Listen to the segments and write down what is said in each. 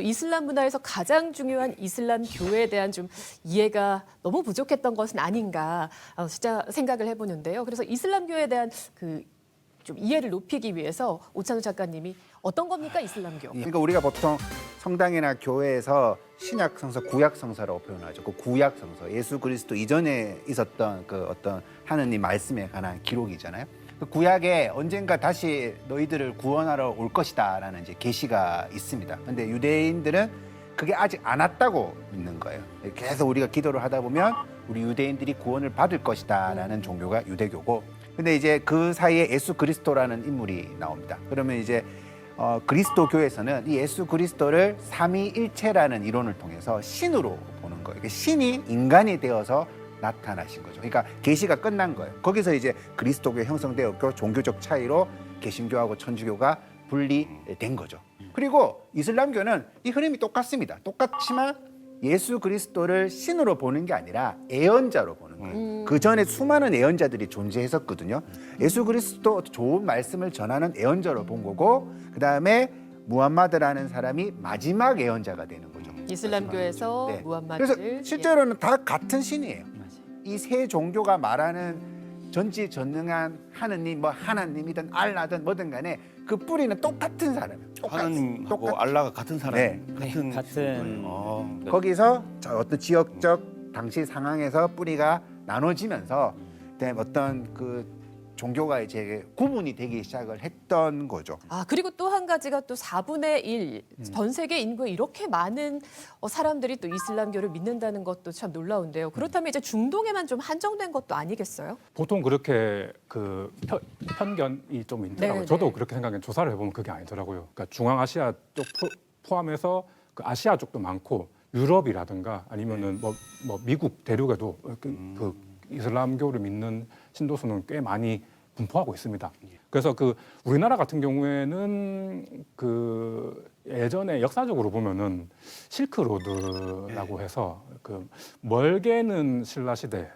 또 이슬람 문화에서 가장 중요한 이슬람 교회에 대한 좀 이해가 너무 부족했던 것은 아닌가 진짜 생각을 해보는데요. 그래서 이슬람 교회에 대한 그 좀 이해를 높이기 위해서 오찬호 작가님이 어떤 겁니까 이슬람교? 그러니까 우리가 보통 성당이나 교회에서 신약 성서, 구약 성서라고 표현하죠. 그 구약 성서, 예수 그리스도 이전에 있었던 그 어떤 하느님 말씀에 관한 기록이잖아요. 그 구약에 언젠가 다시 너희들을 구원하러 올 것이다라는 이제 계시가 있습니다. 근데 유대인들은 그게 아직 안 왔다고 믿는 거예요. 계속 우리가 기도를 하다 보면 우리 유대인들이 구원을 받을 것이다라는 종교가 유대교고, 근데 이제 그 사이에 예수 그리스도라는 인물이 나옵니다. 그러면 이제 그리스도교에서는 이 예수 그리스도를 삼위일체라는 이론을 통해서 신으로 보는 거예요. 그러니까 신이 인간이 되어서 나타나신 거죠. 그러니까 계시가 끝난 거예요. 거기서 이제 그리스도교 형성되었고 종교적 차이로 개신교하고 천주교가 분리된 거죠. 그리고 이슬람교는 이 흐름이 똑같습니다. 똑같지만 예수 그리스도를 신으로 보는 게 아니라 애언자로 보는 거예요. 그 전에 수많은 애언자들이 존재했었거든요. 예수 그리스도 좋은 말씀을 전하는 애언자로 본 거고, 그 다음에 무함마드라는 사람이 마지막 애언자가 되는 거죠. 이슬람교에서 네. 무함마드를 그래서 실제로는 다 같은 신이에요. 이 세 종교가 말하는 전지전능한 하느님, 뭐 하나님이든 알라든 뭐든 간에 그 뿌리는 똑같은 사람이에요. 하나님하고 알라가 같은 사람, 네. 같은. 거기서 어떤 지역적 당시 상황에서 뿌리가 나눠지면서 어떤 그 종교가 이제 구분이 되기 시작을 했던 거죠. 그리고 또 한 가지가 또 4분의 1, 전 세계 인구에 이렇게 많은 사람들이 또 이슬람교를 믿는다는 것도 참 놀라운데요. 그렇다면 이제 중동에만 좀 한정된 것도 아니겠어요? 보통 그렇게 그 편견이 좀 있더라고요. 네, 저도 네. 그렇게 생각해요. 조사를 해보면 그게 아니더라고요. 그러니까 중앙아시아 쪽 포함해서 그 아시아 쪽도 많고 유럽이라든가 아니면은 뭐 미국 대륙에도 그 이슬람교를 믿는 신도수는 꽤 많이 분포하고 있습니다. 그래서 그 우리나라 같은 경우에는 그 예전에 역사적으로 보면은 실크로드라고 해서 그 멀게는 신라 시대,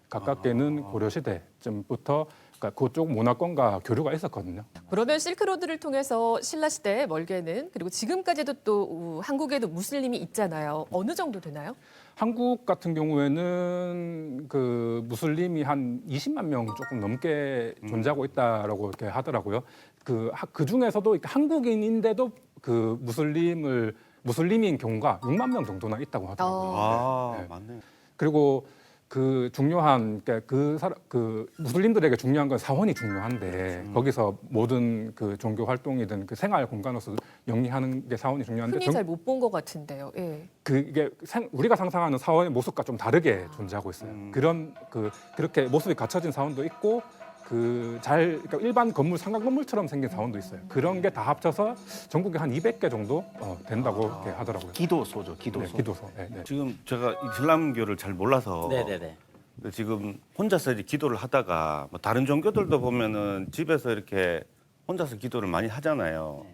가깝게는 고려 시대쯤부터 그러니까 그쪽 문화권과 교류가 있었거든요. 그러면 실크로드를 통해서 신라 시대 멀게는 그리고 지금까지도 또 한국에도 무슬림이 있잖아요. 어느 정도 되나요? 한국 같은 경우에는 그 무슬림이 한 20만 명 조금 넘게 존재하고 있다라고 이렇게 하더라고요. 그 중에서도 한국인인데도 그 무슬림인 경우가 6만 명 정도나 있다고 하더라고요. 네. 맞네. 그리고 그 중요한 그 무슬림들에게 중요한 건 사원이 중요한데 거기서 모든 그 종교 활동이든 그 생활 공간으로서 영위하는 게 사원이 중요한데 흔히 잘 못 본 것 같은데요. 예. 그게 우리가 상상하는 사원의 모습과 좀 다르게 존재하고 있어요. 그렇게 모습이 갖춰진 사원도 있고 그러니까 일반 건물 상가 건물처럼 생긴 사원도 있어요. 그런 게 다 합쳐서 전국에 한 200개 정도 된다고 이렇게 하더라고요. 기도소죠, 기도소. 네, 기도소. 네, 네. 지금 제가 이슬람교를 잘 몰라서 네네네. 지금 혼자서 이렇게 기도를 하다가 뭐 다른 종교들도 보면은 집에서 이렇게 혼자서 기도를 많이 하잖아요.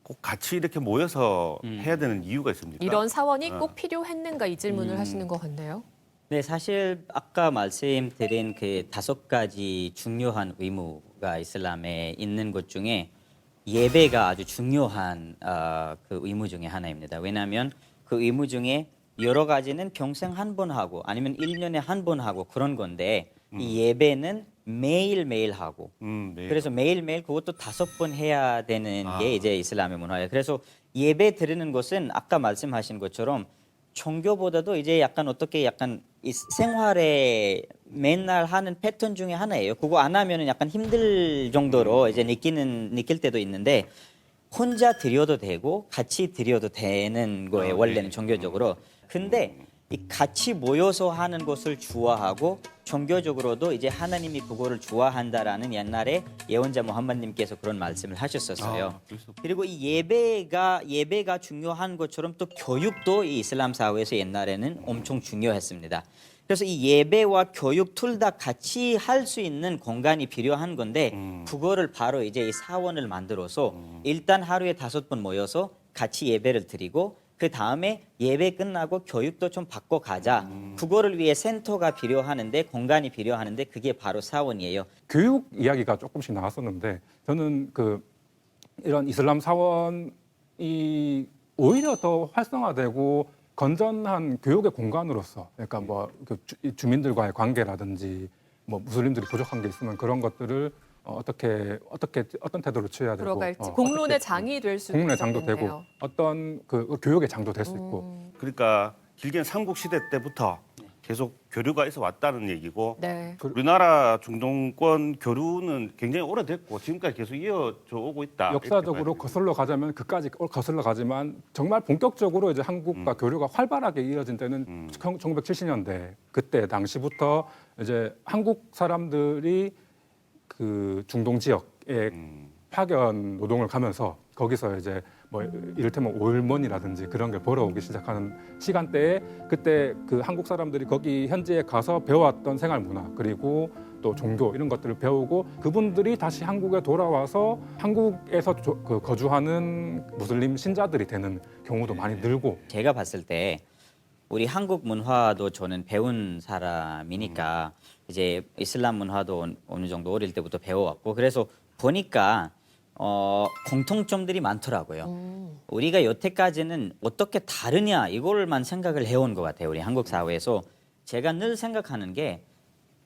꼭 같이 이렇게 모여서 해야 되는 이유가 있습니까? 이런 사원이 꼭 필요했는가 이 질문을 하시는 것 같네요. 네, 사실 아까 말씀드린 그 5가지 중요한 의무가 이슬람에 있는 것 중에 예배가 아주 중요한 그 의무 중에 하나입니다. 왜냐하면 그 의무 중에 여러 가지는 평생 한 번 하고 아니면 1년에 한 번 하고 그런 건데 이 예배는 매일매일 하고 네. 그래서 매일매일 그것도 5번 해야 되는 게 이제 이슬람의 문화예요. 그래서 예배 드리는 것은 아까 말씀하신 것처럼 종교보다도 이제 약간 어떻게 약간 이 생활에 맨날 하는 패턴 중에 하나예요. 그거 안 하면은 약간 힘들 정도로 이제 느낄 때도 있는데 혼자 드려도 되고 같이 드려도 되는 거예요. 원래는 종교적으로. 근데 이 같이 모여서 하는 것을 좋아하고 종교적으로도 이제 하나님이 그거를 좋아한다라는 옛날에 예언자 무함마드님께서 그런 말씀을 하셨었어요. 그리고 이 예배가 중요한 것처럼 또 교육도 이 이슬람 사회에서 옛날에는 엄청 중요했습니다. 그래서 이 예배와 교육 둘 다 같이 할 수 있는 공간이 필요한 건데 그거를 바로 이제 이 사원을 만들어서 일단 하루에 5번 모여서 같이 예배를 드리고 그 다음에 예배 끝나고 교육도 좀 받고 가자. 그거를 위해 센터가 필요하는데 공간이 필요하는데 그게 바로 사원이에요. 교육 이야기가 조금씩 나왔었는데 저는 이런 이슬람 사원이 오히려 더 활성화되고 건전한 교육의 공간으로서, 그러니까 뭐그 주민들과의 관계라든지 뭐 무슬림들이 부족한 게 있으면 그런 것들을 어떤 태도를 취해야 되고 들어갈지 공론의 어떻게, 장이 될 수 공론의 장도 되고 있겠네요. 어떤 그 교육의 장도 될 수 있고 그러니까 길게는 삼국시대 때부터 계속 교류가 있어 왔다는 얘기고 네. 우리나라 중동권 교류는 굉장히 오래됐고 지금까지 계속 이어져 오고 있다. 역사적으로 이렇게 봐야 거슬러 가자면 그까지 거슬러 가지만 정말 본격적으로 이제 한국과 교류가 활발하게 이어진 때는 1970년대 그때 당시부터 이제 한국 사람들이 그 중동 지역에 파견 노동을 가면서 거기서 이제 뭐 이를테면 오일몬이라든지 그런 게 벌어오기 시작하는 시간대에 그때 그 한국 사람들이 거기 현지에 가서 배워왔던 생활 문화 그리고 또 종교 이런 것들을 배우고 그분들이 다시 한국에 돌아와서 한국에서 거주하는 무슬림 신자들이 되는 경우도 많이 늘고 제가 봤을 때 우리 한국 문화도 저는 배운 사람이니까 이제 이슬람 문화도 어느 정도 어릴 때부터 배워왔고 그래서 보니까 공통점들이 많더라고요. 우리가 여태까지는 어떻게 다르냐 이걸만 생각을 해온 것 같아요. 우리 한국 사회에서 제가 늘 생각하는 게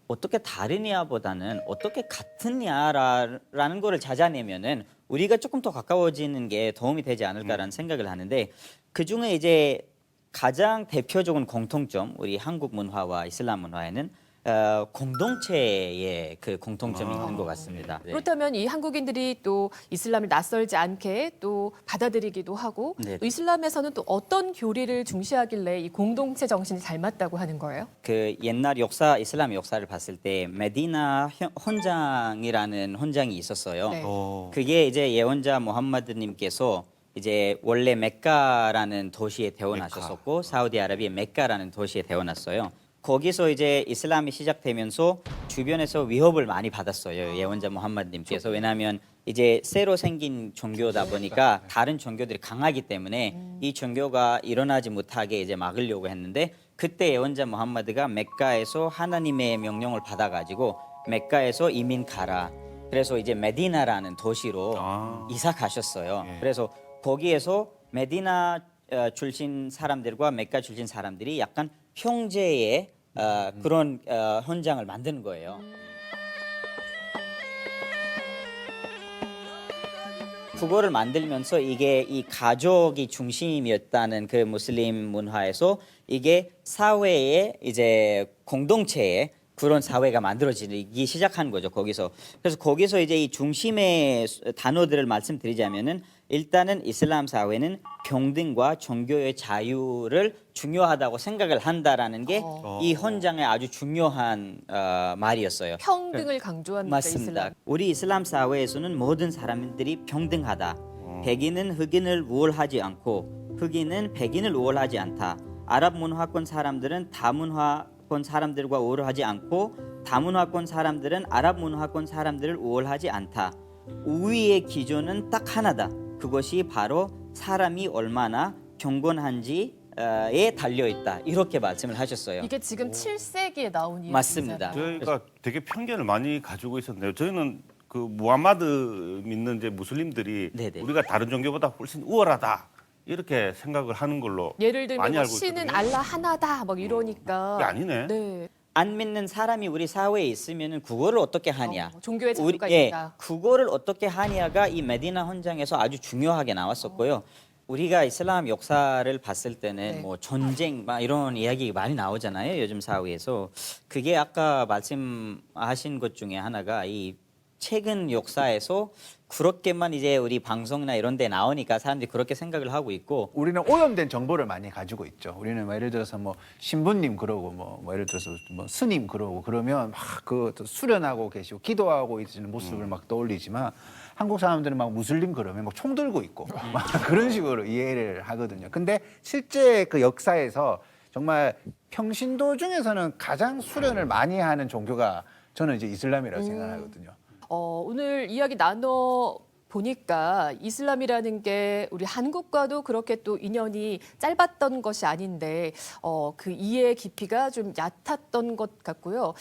어떻게 다르냐보다는 어떻게 같으냐라는 거를 찾아내면은 우리가 조금 더 가까워지는 게 도움이 되지 않을까라는 생각을 하는데 그 중에 이제 가장 대표적인 공통점 우리 한국 문화와 이슬람 문화에는 공동체의 그 공통점이 있는 것 같습니다. 네. 그렇다면 이 한국인들이 또 이슬람을 낯설지 않게 또 받아들이기도 하고 네. 또 이슬람에서는 또 어떤 교리를 중시하길래 이 공동체 정신이 잘 맞다고 하는 거예요? 그 옛날 역사 이슬람 역사를 봤을 때 메디나 헌장이라는 헌장이 있었어요. 네. 그게 이제 예언자 무함마드님께서 이제 원래 메카라는 도시에 태어나셨었고 사우디아라비아 메카라는 도시에 태어났어요. 거기서 이제 이슬람이 시작되면서 주변에서 위협을 많이 받았어요. 예언자 무함마드님께서 왜냐하면 이제 새로 생긴 종교다 보니까 다른 종교들이 강하기 때문에 이 종교가 일어나지 못하게 이제 막으려고 했는데 그때 예언자 무함마드가 메카에서 하나님의 명령을 받아가지고 메카에서 이민 가라. 그래서 이제 메디나라는 도시로 이사 가셨어요. 그래서 거기에서 메디나 출신 사람들과 메카 출신 사람들이 약간 형제의 그런 현장을 만드는 거예요. 그거를 만들면서 이게 이 가족이 중심이었다는 그 무슬림 문화에서 이게 사회의 이제 공동체의 그런 사회가 만들어지기 시작한 거죠. 거기서. 그래서 거기서 이제 이 중심의 단어들을 말씀드리자면은 일단은 이슬람 사회는 평등과 종교의 자유를 중요하다고 생각을 한다라는 게 이 헌장의 아주 중요한 말이었어요. 평등을 강조합니다. 맞습니다. 이슬람. 우리 이슬람 사회에서는 모든 사람들이 평등하다. 백인은 흑인을 우월하지 않고 흑인은 백인을 우월하지 않다. 아랍 문화권 사람들은 다문화권 사람들과 우월하지 않고 다문화권 사람들은 아랍 문화권 사람들을 우월하지 않다. 우위의 기준은 딱 하나다. 그것이 바로 사람이 얼마나 경건한지에 달려 있다. 이렇게 말씀을 하셨어요. 이게 지금 7세기에 나온 이야기잖아요. 맞습니다. 저희가 되게 편견을 많이 가지고 있었는데요. 저희는 그 무함마드 믿는 이제 무슬림들이 네네. 우리가 다른 종교보다 훨씬 우월하다 이렇게 생각을 하는 걸로 예를 들면 많이 뭐 알고 신은 있거든요. 알라 하나다 막 이러니까. 그게 아니네. 네. 안 믿는 사람이 우리 사회에 있으면은 그거를 어떻게 하냐? 종교의 자유가 예, 있다. 그거를 어떻게 하냐가 이 메디나 헌장에서 아주 중요하게 나왔었고요. 우리가 이슬람 역사를 봤을 때는 네. 뭐 전쟁 막 이런 이야기 많이 나오잖아요. 요즘 사회에서. 그게 아까 말씀하신 것 중에 하나가 이 최근 역사에서 그렇게만 이제 우리 방송이나 이런 데 나오니까 사람들이 그렇게 생각을 하고 있고 우리는 오염된 정보를 많이 가지고 있죠. 우리는 뭐 예를 들어서 뭐 신부님 그러고 뭐 예를 들어서 뭐 스님 그러고 그러면 막 그 수련하고 계시고 기도하고 있는 모습을 막 떠올리지만 한국 사람들은 막 무슬림 그러면 막 총 들고 있고 막 그런 식으로 이해를 하거든요. 근데 실제 그 역사에서 정말 평신도 중에서는 가장 수련을 많이 하는 종교가 저는 이제 이슬람이라고 생각하거든요. 오늘 이야기 나눠 보니까 이슬람이라는 게 우리 한국과도 그렇게 또 인연이 짧았던 것이 아닌데 그 이해의 깊이가 좀 얕았던 것 같고요.